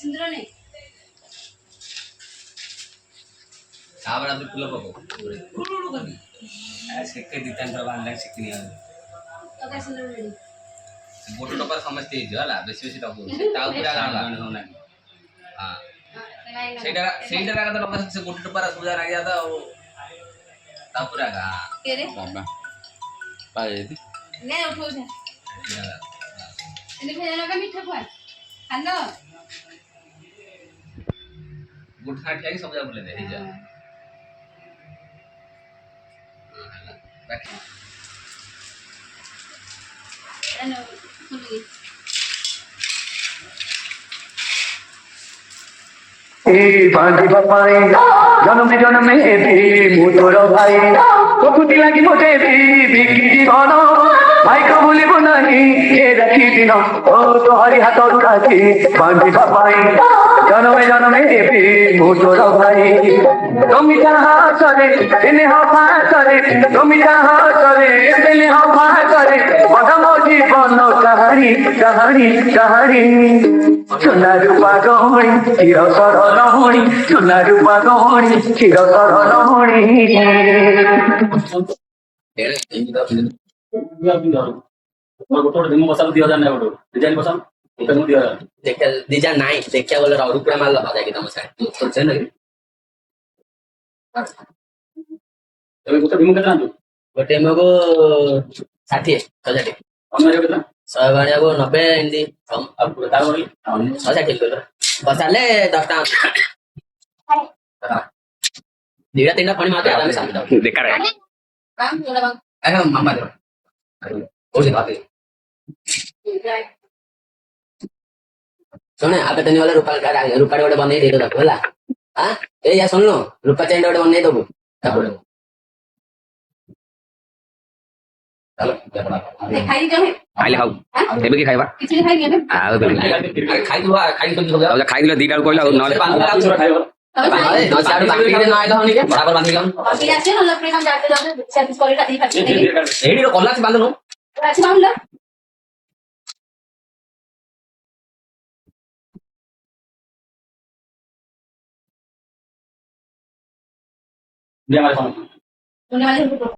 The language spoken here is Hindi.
सिंदूर नहीं आवर आप पुल अप को ऐसे के दितान तो बांधला शिकनी है तो क्या सिंदूर रेडी बोटो टपर समझते ही जाला बेसी बेसी टप से ता पूरा गाला हां ସେଇଟା ରାଗା ତ ଲୋକ ସେ ଗୋଟେ ଟପାରା ସୁଜା ଲାଗି ଯାତା ଆଉ ତା ପୁରା ଗା केरे बाबा पाए दी नहीं उठो उठा इन्हें भेजना का मीठा खुआ हेलो गुड खाट के सब जा बोले दे जा रख एनो सुनिए बांधी बापाई जन्मे जन्मे मु तोर भाई प्रकृति लगी मोटे बिकी जीवन भाई को भूलिबु नहीं ए राखी दिन ओ तो हरि हाथ राखी बांधी बापाई जन्मे जन्मे मु तोर भाई তুমি যাহা করে দিনে হফা করে তুমি যাহা করে দিনে হফা করে বদম জীবন কাহানি কাহানি কাহানি সোনা রূপা গহণী চির সরণী সোনা রূপা গহণী চির সরণী डिजाइन नाही देखिया बोले राव रुपया माल लगा जाएगी तम साइड तो से नहीं तबे गोटे दिमु केतना दु गोटे मगो 60 60 हमरे केतना 100 गणिया को 90 हिंदी हम अब तार बोली 60 किलो बसाले 10 टा दीड़ा तीनटा पानी मारते आराम से सामने देखा रे काम जोड़ा बंग अरे मम्मा दे और से बात सुने आप तनी वाला रुपा गोटे बनै दे दो होला हां ए या सुन लो रुपा चेंड गोटे बनै दबो चलो खाई जो है खाइले खाऊ एबे की खाइबा किसी खाई नहीं आ अरे खाई दुआ खाई तो हो गया खाइ दिला दीटा कोइला नले खाइबो अरे न चार बाकी रे न आइलो हनी के बराबर बांधी गम बाकी आसे ना लपरे हम जाते जाते सर्विस क्वालिटी दी पाछे एडी रो कोला से बांधनो अच्छी बांध लो ये हमारे सामने होने वाले